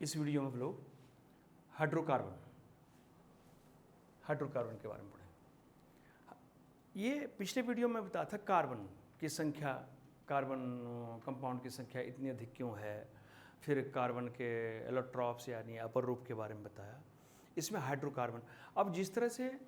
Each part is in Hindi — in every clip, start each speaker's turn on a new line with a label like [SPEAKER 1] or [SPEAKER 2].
[SPEAKER 1] इस वीडियो में हम लोग हाइड्रोकार्बन के बारे में पढ़ें। ये पिछले वीडियो में बताया था कार्बन की संख्या, कार्बन कंपाउंड की संख्या इतनी अधिक क्यों है, फिर कार्बन के एलोट्रॉप्स यानी अपर रूप के बारे में बताया। इसमें हाइड्रोकार्बन, अब जिस तरह से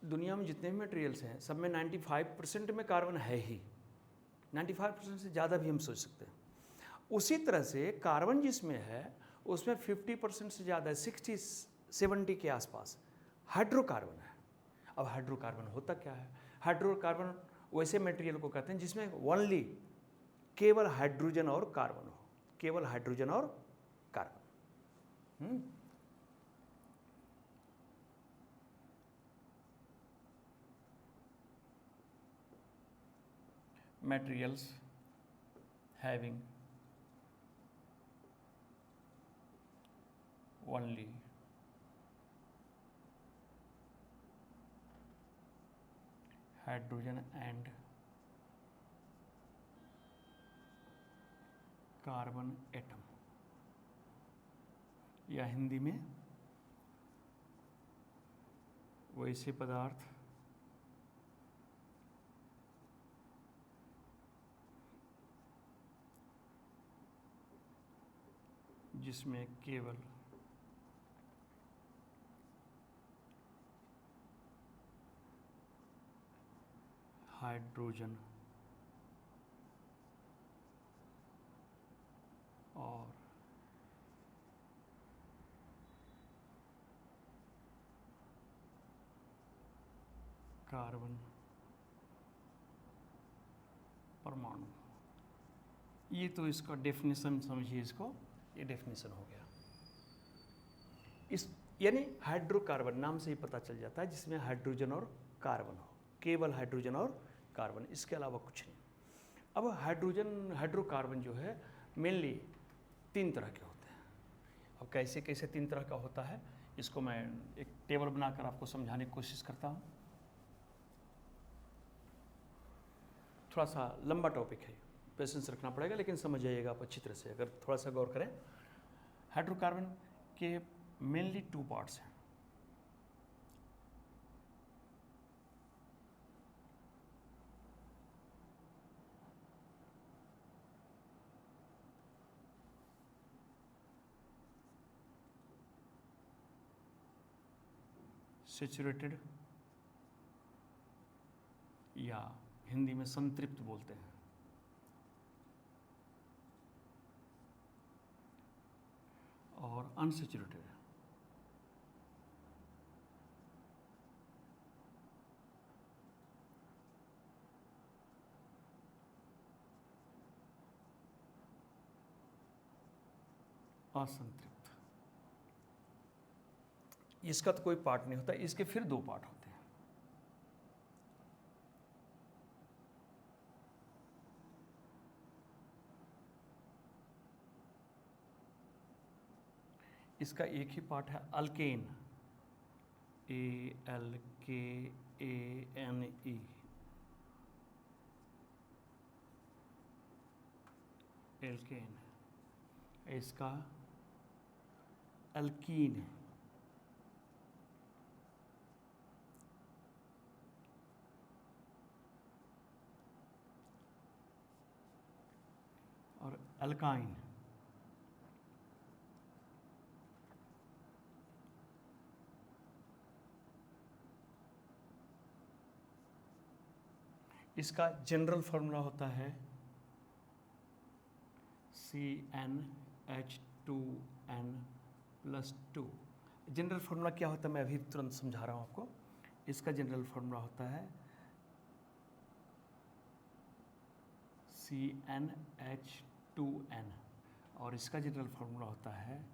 [SPEAKER 1] दुनिया में जितने भी मटेरियल्स हैं सब में 95% में कार्बन है ही, 95% से ज़्यादा भी हम सोच सकते हैं। उसी तरह से कार्बन जिसमें है उसमें 50% से ज़्यादा, 60-70 के आसपास हाइड्रोकार्बन है। अब हाइड्रोकार्बन होता क्या है? हाइड्रोकार्बन वैसे मटेरियल को कहते हैं जिसमें ओनली केवल हाइड्रोजन और कार्बन हो, केवल हाइड्रोजन और carbon. materials having only hydrogen and carbon atom, या हिंदी में वैसे पदार्थ जिसमें केवल हाइड्रोजन और कार्बन परमाणु। ये तो इसका डेफिनेशन समझिए, इसको ये डेफिनेशन हो गया। इस यानी हाइड्रोकार्बन नाम से ही पता चल जाता है जिसमें हाइड्रोजन और कार्बन हो, केवल हाइड्रोजन और कार्बन, इसके अलावा कुछ नहीं। अब हाइड्रोकार्बन जो है मेनली 3 तरह के होते हैं। अब कैसे कैसे 3 तरह का होता है इसको मैं एक टेबल बनाकर आपको समझाने की कोशिश करता हूँ। थोड़ा सा लंबा टॉपिक है, पेशेंस रखना पड़ेगा, लेकिन समझ जाइएगा आप अच्छी तरह से अगर थोड़ा सा गौर करें। हाइड्रोकार्बन के मेनली 2 पार्ट्स हैं। सैचुरेटेड या हिंदी में संतृप्त बोलते हैं, और अनसैचुरेटेड। असंतृप्त। इसका तो कोई पार्ट नहीं होता, इसके फिर 2 पार्ट होते हैं। इसका एक ही पार्ट है अल्केन, ALKANE, एल्केन। इसका अल्कीन, और अल्काइन। इसका जनरल फार्मूला होता है CnH2n+2। जनरल फार्मूला क्या होता है मैं अभी तुरंत समझा रहा हूँ आपको। इसका जनरल फार्मूला होता है CnH2n, और इसका जनरल फार्मूला होता है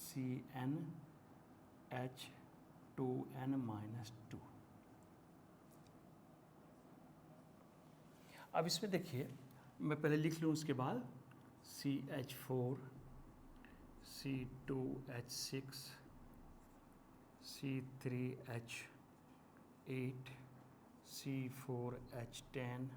[SPEAKER 1] CnH2n-2। अब इसमें देखिए, मैं पहले लिख लूँ, उसके बाद CH4, C2H6, C3H8, C4H10,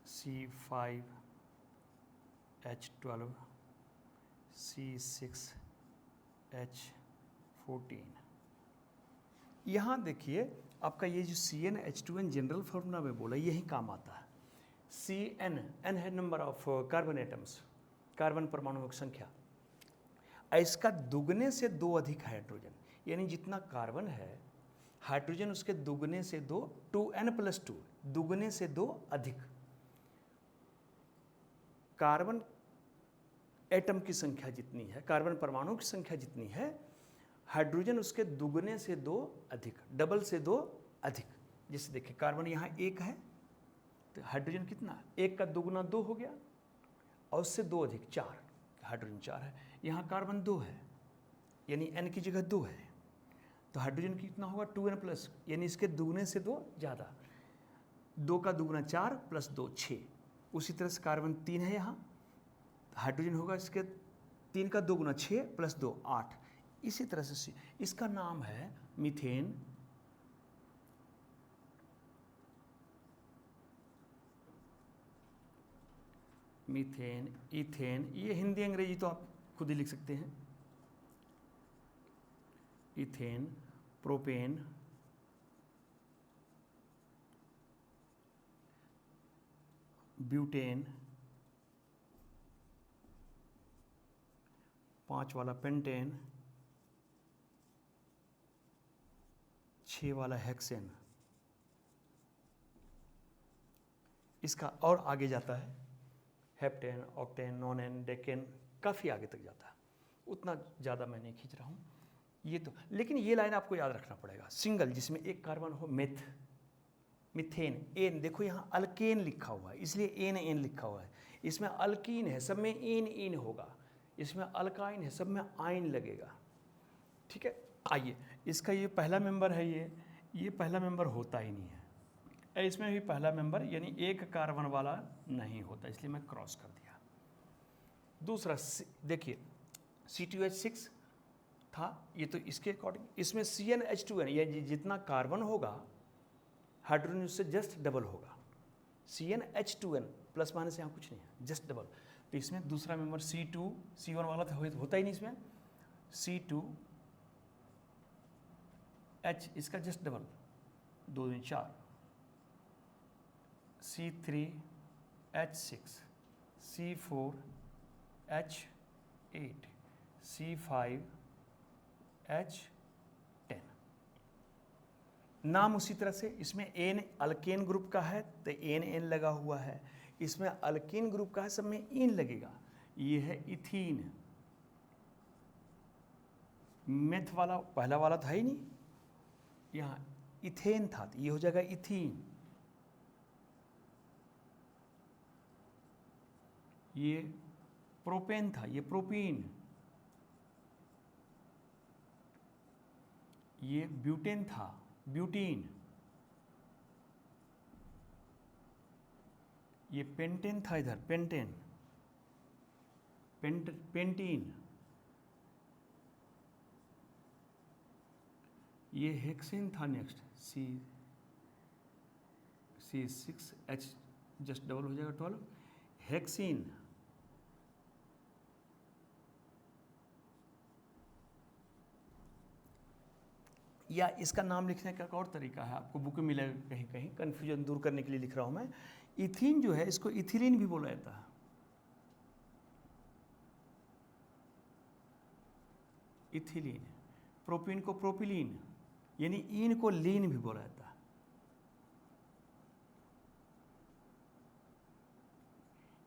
[SPEAKER 1] C5H12, C6H14। यहाँ देखिए आपका ये जो CnH2n जनरल फॉर्मूला में बोला यही काम आता है। Cn, n है number of carbon atoms, carbon परमाणुओं की संख्या। इसका दुगने से 2 अधिक हाइड्रोजन, यानी जितना कार्बन है हाइड्रोजन उसके दुगने से 2, 2n+2, दुगने से 2 अधिक। कार्बन एटम की संख्या जितनी है, कार्बन परमाणु की संख्या जितनी है, हाइड्रोजन उसके दुगने से 2 अधिक, डबल से 2 अधिक। जैसे देखिए कार्बन यहाँ 1 है तो हाइड्रोजन कितना, 1 का दुगना 2 हो गया, और उससे 2 अधिक 4, हाइड्रोजन 4 है। यहाँ कार्बन 2 है यानी n की जगह 2 है, तो हाइड्रोजन कितना होगा 2n+, यानी इसके दुगने से 2 ज़्यादा, 2 का दुगना 4 + 2 6। उसी तरह से कार्बन 3 है यहाँ, हाइड्रोजन होगा इसके 3 का दुगना 6 + 2 8। इसी तरह से इसका नाम है मीथेन। मीथेन, इथेन, ये हिंदी अंग्रेजी तो आप खुद ही लिख सकते हैं। इथेन, प्रोपेन, ब्यूटेन, 5 वाला पेंटेन, 6 वाला हेक्सेन। इसका और आगे जाता है हेप्टेन, ऑक्टेन, नोनेन, डेकेन, काफ़ी आगे तक जाता है, उतना ज़्यादा मैं नहीं खींच रहा हूँ ये तो। लेकिन ये लाइन आपको याद रखना पड़ेगा, सिंगल जिसमें एक कार्बन हो, मीथेन, एन, देखो यहाँ अल्केन लिखा हुआ है इसलिए एन लिखा हुआ है। इसमें अल्कीन है, सब में एन होगा, इसमें अल्काइन है, सब में आइन लगेगा। ठीक है, आइए इसका ये पहला मेंबर है, ये पहला मेंबर होता ही नहीं है, इसमें भी पहला मेंबर यानी एक कार्बन वाला नहीं होता, इसलिए मैं क्रॉस कर दिया। दूसरा देखिए C2H6 था, ये तो इसके अकॉर्डिंग, इसमें CnH2n, ये जितना कार्बन होगा हाइड्रोजन उससे जस्ट डबल होगा। CnH2n प्लस माइनस यहाँ कुछ नहीं है, जस्ट डबल। तो इसमें दूसरा मेंबर C2, C1 वाला तो होता ही नहीं, इसमें C2H, इसका जस्ट डबल, 2 दूनी 4, C3H6, C4H8, C5H10। नाम उसी तरह से, इसमें एन अल्केन ग्रुप का है तो एन लगा हुआ है, इसमें अल्केन ग्रुप का है सब में इन लगेगा। ये है इथीन, मेथ वाला पहला वाला था ही नहीं, यहाँ इथेन था तो ये हो जाएगा इथीन। ये प्रोपेन था, ये प्रोपीन। ये ब्यूटेन था, ब्यूटीन। ये पेंटेन था इधर, पेंटेन, पेंटीन। ये हेक्सेन था नेक्स्ट, C6H जस्ट डबल हो जाएगा 12, हेक्सीन। या इसका नाम लिखने का एक और तरीका है, आपको बुक में मिलेगा कहीं कहीं, कन्फ्यूजन दूर करने के लिए लिख रहा हूँ मैं। इथीन जो है इसको इथिलीन भी बोला जाता है, इथिलीन। प्रोपीन को प्रोपिलीन, यानी इन को लीन भी बोला जाता है।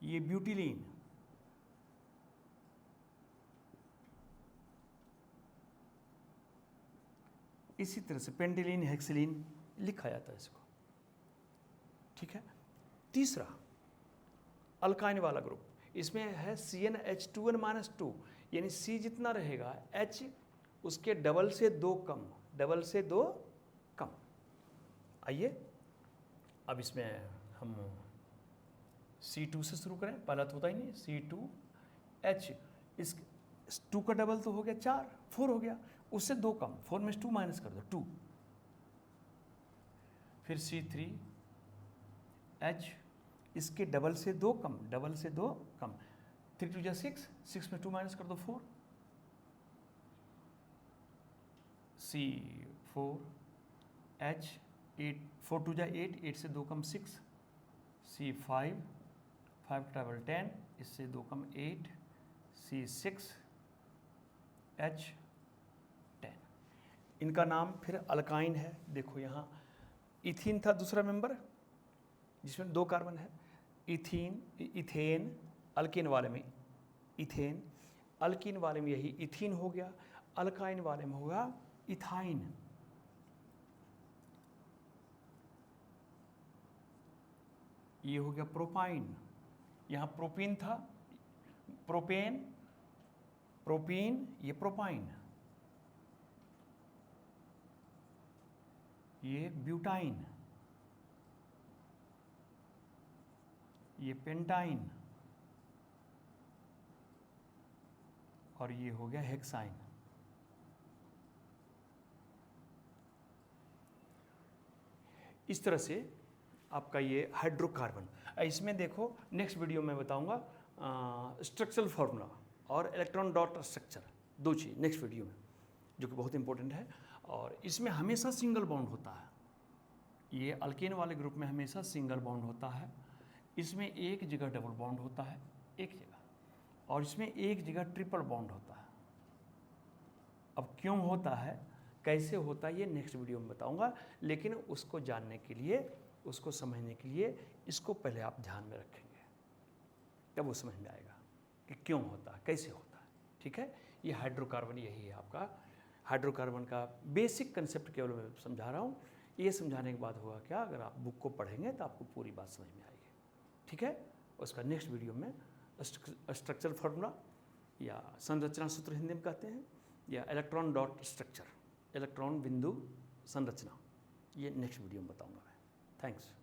[SPEAKER 1] ये ब्यूटिलीन, इसी तरह से पेंटिलीन, हेक्सिलीन लिखा जाता है इसको। ठीक है, तीसरा अल्काइन वाला ग्रुप, इसमें है CnH2n-2, यानी C जितना रहेगा H उसके डबल से 2 कम, डबल से 2 कम। आइए अब इसमें हम C2 से शुरू करें, पहला तो होता ही नहीं, C2H, इस 2 का डबल तो हो गया 4, 4 हो गया, उससे 2 कम, 4 में से 2 माइनस कर दो 2। फिर C3H, इसके डबल से 2 कम, डबल से 2 कम, 3 2 जा 6, 6 में 2 माइनस कर दो 4, C4, H 8, 4 2 जा 8, 8 से 2 कम 6, C5, 5 ट्रैवल 10, इससे 2 कम 8, C6, H 10। इनका नाम फिर अल्काइन है। देखो यहाँ इथीन था दूसरा मेंबर जिसमें 2 कार्बन है, इथीन, इथेन, अल्किन वाले में इथेन, अल्किन वाले में यही इथीन हो गया, अल्काइन वाले में होगा इथाइन। ये हो गया प्रोपाइन। यहाँ प्रोपीन था, प्रोपेन, प्रोपीन, ये प्रोपाइन, ये ब्यूटाइन, ये पेंटाइन, और ये हो गया हेक्साइन। इस तरह से आपका ये हाइड्रोकार्बन। इसमें देखो नेक्स्ट वीडियो में बताऊंगा स्ट्रक्चरल फार्मूला और इलेक्ट्रॉन डॉट स्ट्रक्चर, 2 चीज़ नेक्स्ट वीडियो में, जो कि बहुत इंपॉर्टेंट है। और इसमें हमेशा सिंगल बॉन्ड होता है, ये अल्केन वाले ग्रुप में हमेशा सिंगल बॉन्ड होता है। इसमें एक जगह डबल बॉन्ड होता है, एक जगह, और इसमें एक जगह ट्रिपल बॉन्ड होता है। अब क्यों होता है, कैसे होता है, ये नेक्स्ट वीडियो में बताऊंगा। लेकिन उसको जानने के लिए, उसको समझने के लिए इसको पहले आप ध्यान में रखेंगे, तब वो समझ में आएगा कि क्यों होता है, कैसे होता है। ठीक है, ये हाइड्रोकार्बन यही है आपका। हाइड्रोकार्बन का बेसिक कंसेप्ट केवल मैं समझा रहा हूँ। ये समझाने के बाद होगा क्या, अगर आप बुक को पढ़ेंगे तो आपको पूरी बात समझ में आएगी। ठीक है, उसका नेक्स्ट वीडियो में स्ट्रक्चरल फार्मूला या संरचना सूत्र हिंदी में कहते हैं, या इलेक्ट्रॉन डॉट स्ट्रक्चर, इलेक्ट्रॉन बिंदु संरचना, ये नेक्स्ट वीडियो में बताऊंगा मैं। थैंक्स।